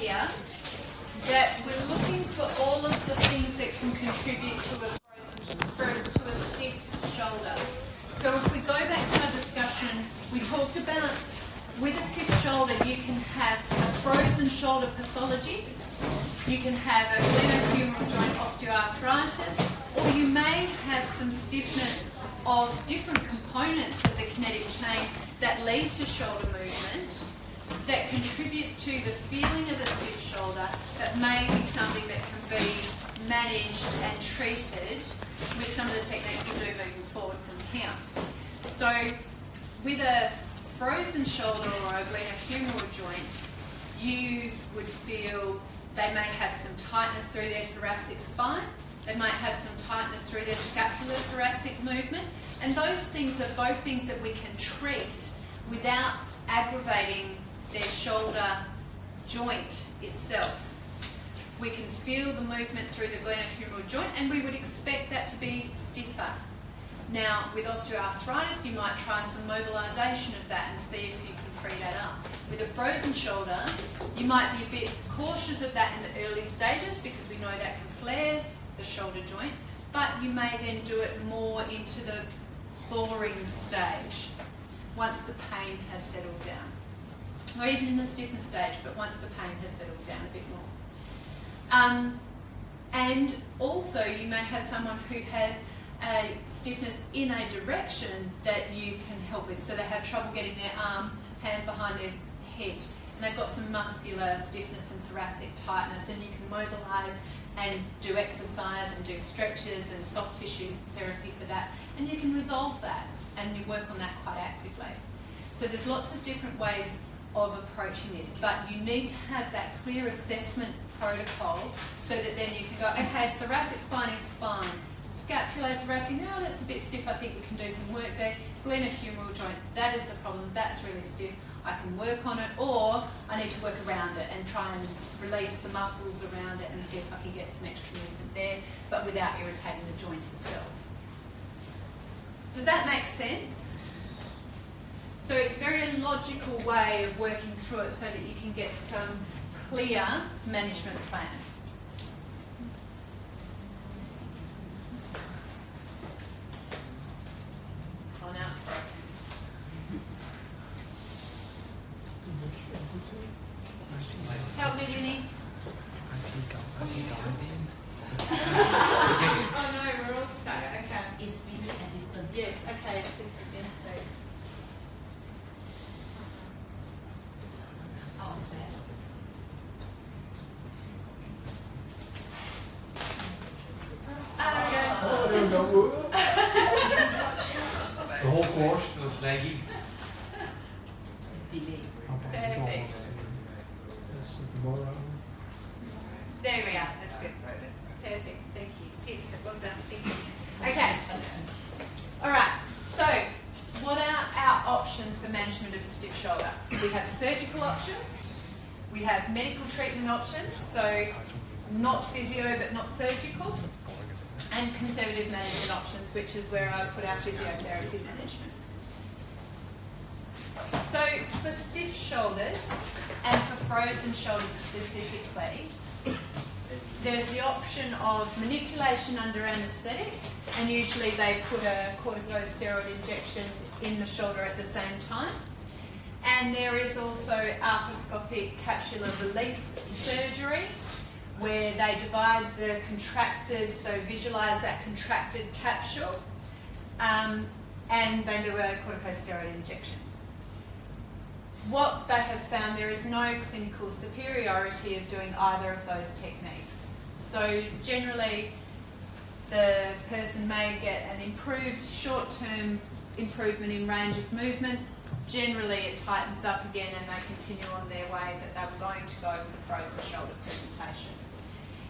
here that we're looking for all of the things that can contribute to a stiff shoulder. So if we go back to our discussion, we talked about with a stiff shoulder you can have a frozen shoulder pathology, you can have a glenohumeral joint osteoarthritis, or you may have some stiffness of different components of the kinetic chain that lead to shoulder movement that contributes to the feeling of a stiff shoulder that may be something that can be managed and treated with some of the techniques we'll do moving forward from here. So with a frozen shoulder or a glenohumeral joint, you would feel they may have some tightness through their thoracic spine, they might have some tightness through their scapular-thoracic movement, and those things are both things that we can treat without aggravating their shoulder joint itself. We can feel the movement through the glenohumeral joint, and we would expect that to be stiffer. Now, with osteoarthritis, you might try some mobilisation of that and see if you can free that up. With a frozen shoulder, you might be a bit cautious of that in the early stages because we know that can flare the shoulder joint, but you may then do it more into the thawing stage once the pain has settled down. Or even in the stiffness stage, but once the pain has settled down a bit more. And also you may have someone who has a stiffness in a direction that you can help with. So they have trouble getting their hand behind their head, and they've got some muscular stiffness and thoracic tightness, and you can mobilise and do exercise and do stretches and soft tissue therapy for that, and you can resolve that and you work on that quite actively. So there's lots of different ways of approaching this, but you need to have that clear assessment protocol so that then you can go, okay, thoracic spine is fine, scapulothoracic, no, that's a bit stiff, I think we can do some work there. Glenohumeral joint, that is the problem, that's really stiff, I can work on it, or I need to work around it and try and release the muscles around it and see if I can get some extra movement there, but without irritating the joint itself. Does that make sense? So it's a very logical way of working through it so that you can get some clear management plan. Oh, now it's broken. Help me, Vinny. Oh no, we're all stuck. Okay. Is Vinny assistant? Yes, okay, assistant, yes, please. Oh, okay. The whole course was laggy. Delay. Perfect. There we are, that's good. Perfect, thank you. Yes, well done, thank you. Okay, alright, so what are our options for management of a stiff shoulder? We have surgical options, we have medical treatment options, so not physio but not surgical, and conservative management options, which is where I put our physiotherapy management. So for stiff shoulders, and for frozen shoulders specifically, there's the option of manipulation under anaesthetic, and usually they put a corticosteroid injection in the shoulder at the same time. And there is also arthroscopic capsular release surgery, where they divide the contracted, so visualise that contracted capsule, and they do a corticosteroid injection. What they have found, there is no clinical superiority of doing either of those techniques. So generally, the person may get an improved short-term improvement in range of movement. Generally, it tightens up again and they continue on their way that they were going to go with a frozen shoulder presentation.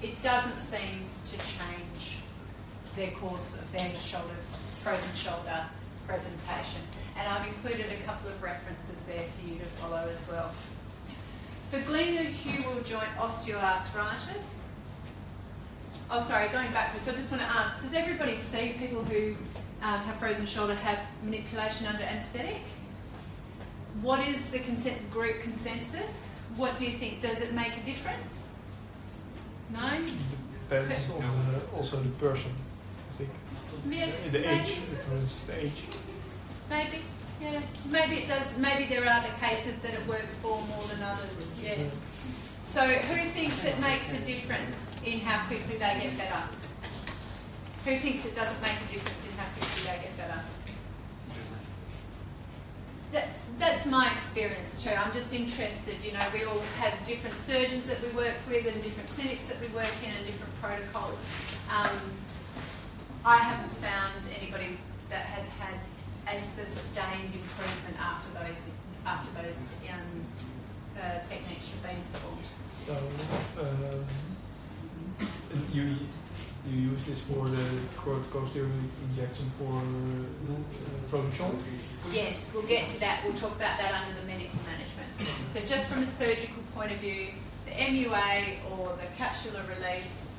It doesn't seem to change their course of their frozen shoulder presentation. And I've included a couple of references there for you to follow as well. For glenohumeral joint osteoarthritis, going backwards, I just want to ask, does everybody see people who have frozen shoulder have manipulation under anaesthetic? What is the group consensus? What do you think? Does it make a difference? No? Depends on also the person, I think. Yeah, The maybe. age, for instance, the age. Maybe, yeah. Maybe it does. Maybe there are other cases that it works for more than others. Yeah. So, who thinks it makes a difference in how quickly they get better? Who thinks it doesn't make a difference in how quickly they get better? That's my experience too. I'm just interested. You know, we all have different surgeons that we work with, and different clinics that we work in, and different protocols. I haven't found anybody that has had a sustained improvement after those techniques have been performed. So, you use this for the corticosteroid injection for frozen shoulder? Yes, we'll get to that. We'll talk about that under the medical management. So just from a surgical point of view, the MUA or the capsular release,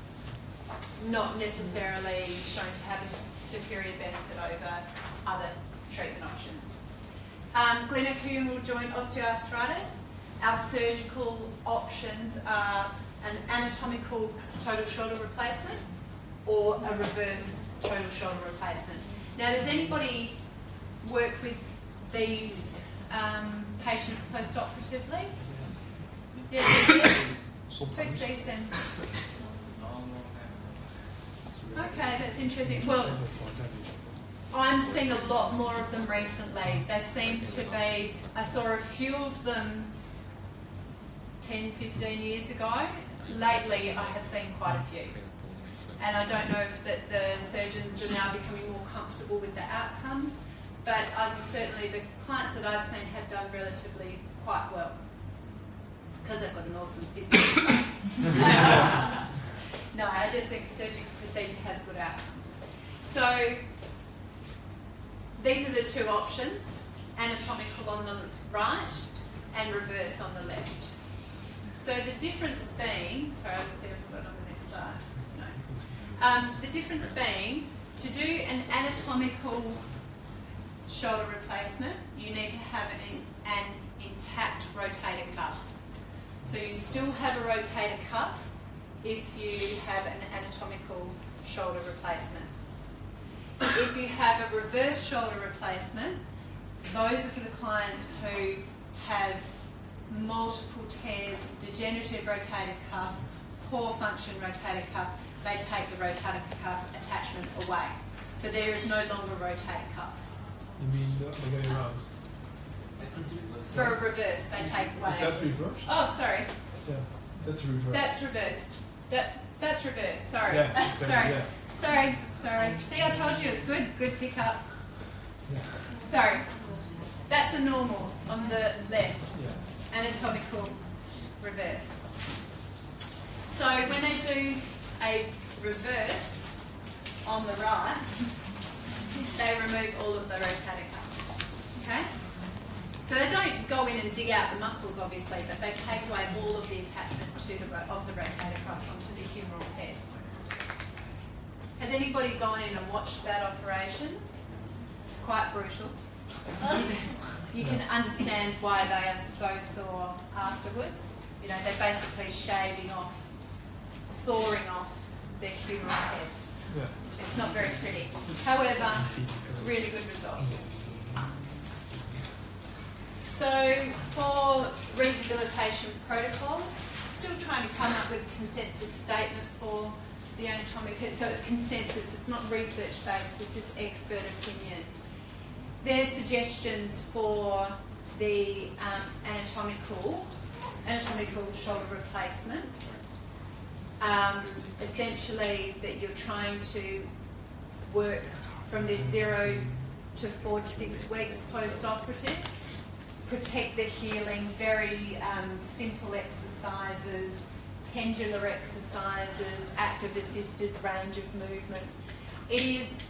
not necessarily shown to have a superior benefit over other treatment options. Glenohumeral joint osteoarthritis, our surgical options are an anatomical total shoulder replacement or a reverse total shoulder replacement. Now, does anybody work with these patients post-operatively? Yes. Who sees them? Okay, that's interesting. Well, I'm seeing a lot more of them recently. They seem to be, I saw a few of them 10, 15 years ago. Lately, I have seen quite a few. And I don't know if that the surgeons are now becoming more comfortable with the outcomes, but certainly the clients that I've seen have done relatively quite well because they've got an awesome physical. No, I just think the surgical procedure has good outcomes. So these are the two options, anatomical on the right and reverse on the left. So the difference being, sorry, I'll see if I've got it on the next slide. No. The difference being, to do an anatomical shoulder replacement, you need to have an intact rotator cuff. So you still have a rotator cuff if you have an anatomical shoulder replacement. If you have a reverse shoulder replacement, those are for the clients who have multiple tears, degenerative rotator cuff, poor function rotator cuff. They take the rotator cuff attachment away. So there is no longer rotator cuff. You mean the way around? For a reverse, they take away. That's reversed? Oh, sorry. Yeah, that's reversed. That's reversed. That's reversed. Sorry. Yeah, Sorry. yeah. Sorry. See, I told you it's good. Good pickup. Yeah. Sorry. That's a normal on the left. Yeah. Anatomical reverse. So when they do a reverse on the right, they remove all of the rotator cuff. Okay? So they don't go in and dig out the muscles, obviously, but they take away all of the attachment of the rotator cuff onto the humeral head. Has anybody gone in and watched that operation? It's quite brutal. You can understand why they are so sore afterwards. You know, they're basically shaving off, sawing off their humeral head. Yeah. It's not very pretty. However, really good results. So for rehabilitation protocols, still trying to come up with a consensus statement for the anatomic, so it's consensus, it's not research based, this is expert opinion. There's suggestions for the anatomical shoulder replacement. Essentially that you're trying to work from this 0 to 4 to 6 weeks post-operative. Protect the healing, very simple exercises, pendular exercises, active assisted range of movement. It is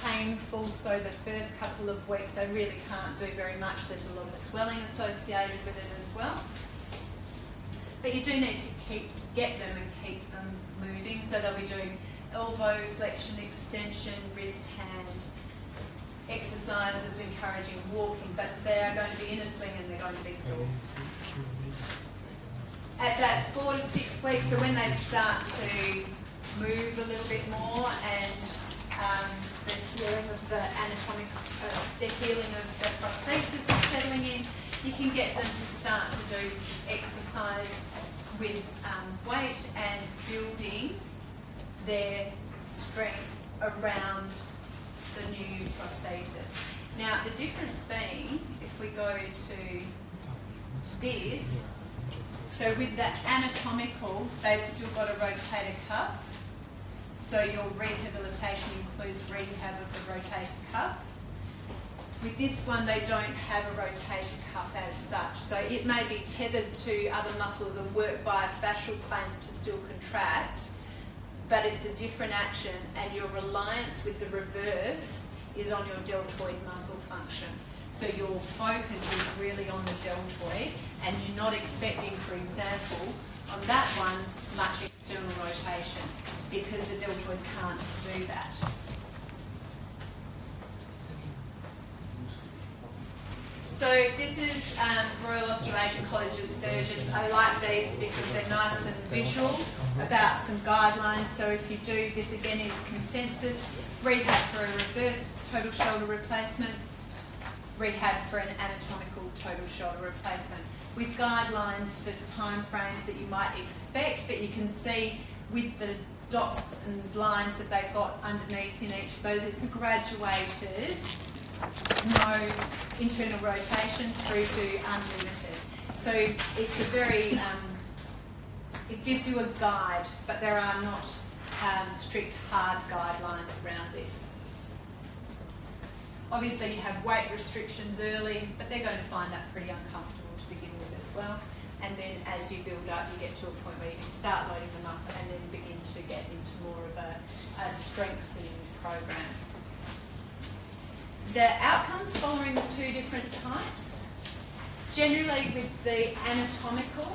painful, so the first couple of weeks they really can't do very much. There's a lot of swelling associated with it as well. But you do need to get them and keep them moving, so they'll be doing elbow flexion, extension, wrist, hand, exercises encouraging walking, but they are going to be in a sling and they're going to be sore. at that 4 to 6 weeks, so when they start to move a little bit more and the healing of the anatomic, the healing of the prosthesis is settling in, you can get them to start to do exercise with weight and building their strength around the new prosthesis. Now, the difference being, if we go to this, so with the anatomical, they've still got a rotator cuff. So your rehabilitation includes rehab of the rotator cuff. With this one, they don't have a rotator cuff as such. So it may be tethered to other muscles and work via fascial planes to still contract, but it's a different action, and your reliance with the reverse is on your deltoid muscle function. So your focus is really on the deltoid, and you're not expecting, for example, on that one, much external rotation, because the deltoid can't do that. So this is Royal Australasian College of Surgeons. I like these because they're nice and visual about some guidelines. So if you do, this again is consensus, rehab for a reverse total shoulder replacement, rehab for an anatomical total shoulder replacement, with guidelines for time frames that you might expect, but you can see with the dots and lines that they've got underneath in each of those, it's graduated, no internal rotation through to unlimited. So it's a very, it gives you a guide, but there are not strict hard guidelines around this. Obviously you have weight restrictions early, but they're going to find that pretty uncomfortable to begin with as well. And then as you build up, you get to a point where you can start loading them up and then begin to get into more of a strengthening program. The outcomes following the two different types. Generally with the anatomical,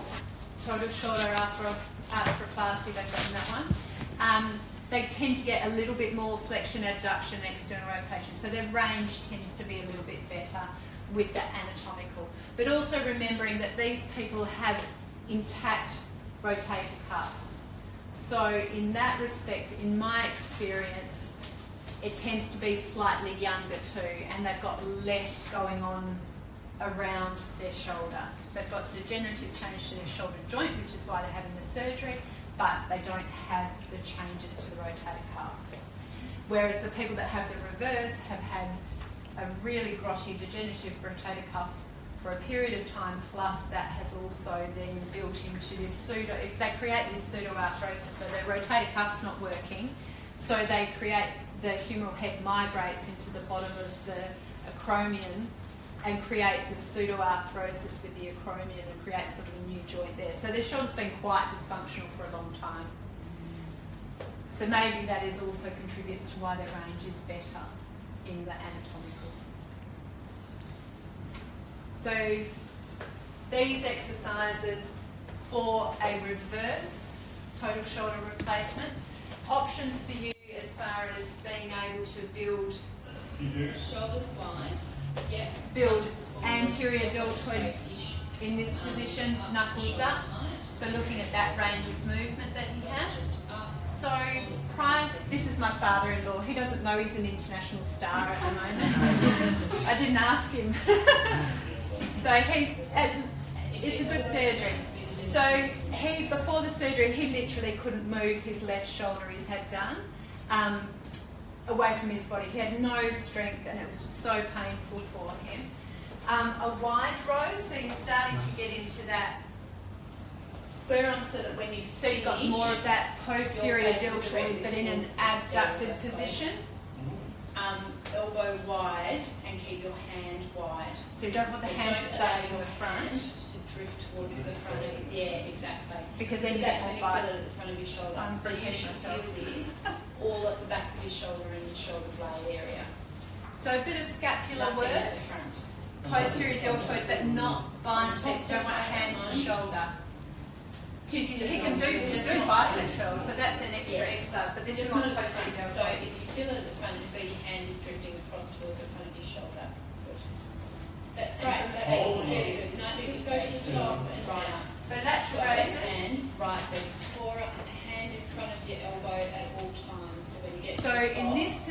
total shoulder arthroplasty, they've got that one, they tend to get a little bit more flexion, abduction, external rotation. So their range tends to be a little bit better with the anatomical. But also remembering that these people have intact rotator cuffs. So in that respect, in my experience, it tends to be slightly younger too, and they've got less going on around their shoulder. They've got degenerative change to their shoulder joint, which is why they're having the surgery, but they don't have the changes to the rotator cuff. Whereas the people that have the reverse have had a really grotty degenerative rotator cuff for a period of time, plus that has also then built into this pseudo, they create this pseudoarthrosis, so their rotator cuff's not working, so they create, the humeral head migrates into the bottom of the acromion and creates a pseudoarthrosis with the acromion and creates sort of a new joint there. So their shoulder's been quite dysfunctional for a long time. So maybe that is also contributes to why their range is better in the anatomical. So these exercises for a reverse total shoulder replacement, options for you as far as being able to build shoulders wide. Yeah. Build anterior deltoid in this position, knuckles up. So looking at that range of movement that he has. So this is my father-in-law. He doesn't know he's an international star at the moment. I didn't ask him. So it's a good surgery. So before the surgery, he literally couldn't move his left shoulder. He's had done. Away from his body. He had no strength and it was just so painful for him. A wide row, so you're starting to get into that Square on so that when you so you've got more of that posterior deltoid but in an abducted position. Elbow wide and keep your hand wide. So you don't want the hand to start in the front. To drift towards the front. Yeah, exactly. Because then you get that's more when you fibers. feel it at the front of your shoulder. I'm So you preparing should myself. feel this all at the back of your shoulder and your shoulder blade area. So a bit of scapular Nothing work, at the front. posterior deltoid but not biceps. Don't want hand to shoulder. He can do bicep curls, so that's an extra exercise, but this is Just not not at the posterior front. So deltoid. if you feel it at the front, you feel your hand is drifting across towards the front of your shoulder. Good. That's great. That's really good. Now just go to the top and down. So lateral raises.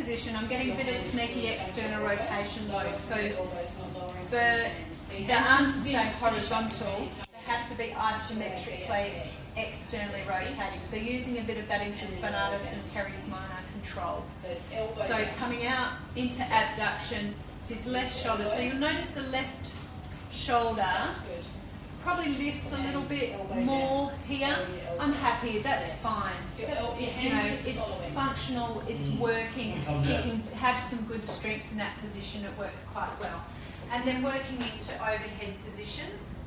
position, I'm getting a bit of sneaky external rotation though. So for the arm to stay horizontal, they have to be isometrically externally rotating. So using a bit of that infraspinatus and teres minor control. So coming out into abduction, it's his left shoulder. So you'll notice the left shoulder probably lifts a little bit more here. I'm happy, that's fine. It's functional, it's working. He can have some good strength in that position, it works quite well. And then working into overhead positions.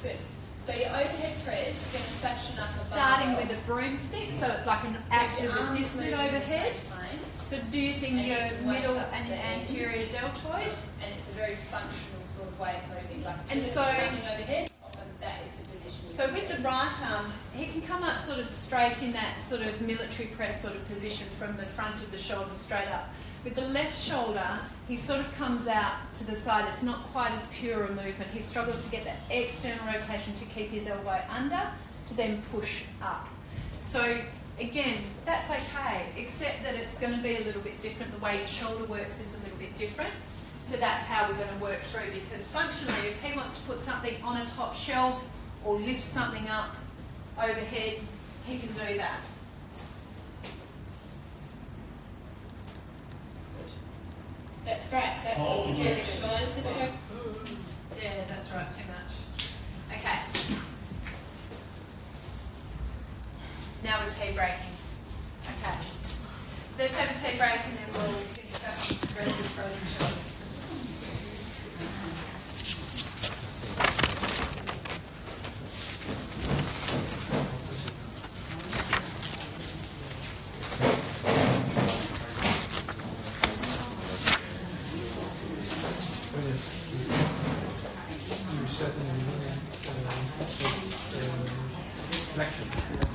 Good. So your overhead press, you're going to fashion up a Starting with a broomstick, so it's like an active assisted overhead. So using your middle and your anterior deltoid. And it's a very functional sort of way of moving. Like And so overhead, often that is the position. So with the right arm, he can come up sort of straight in that sort of military press sort of position from the front of the shoulder straight up. With the left shoulder, he sort of comes out to the side. It's not quite as pure a movement. He struggles to get that external rotation to keep his elbow under, to then push up. So again, that's okay, except that it's going to be a little bit different. The way your shoulder works is a little bit different. So that's how we're going to work through, because functionally, if he wants to put something on a top shelf or lift something up overhead, he can do that. That's great. That's really good. Guys, just go. Yeah, that's right, too much. Okay. Now we're tea breaking. Okay. Let's have a tea break and then we'll finish up with the rest of frozen shoulders. Flexion.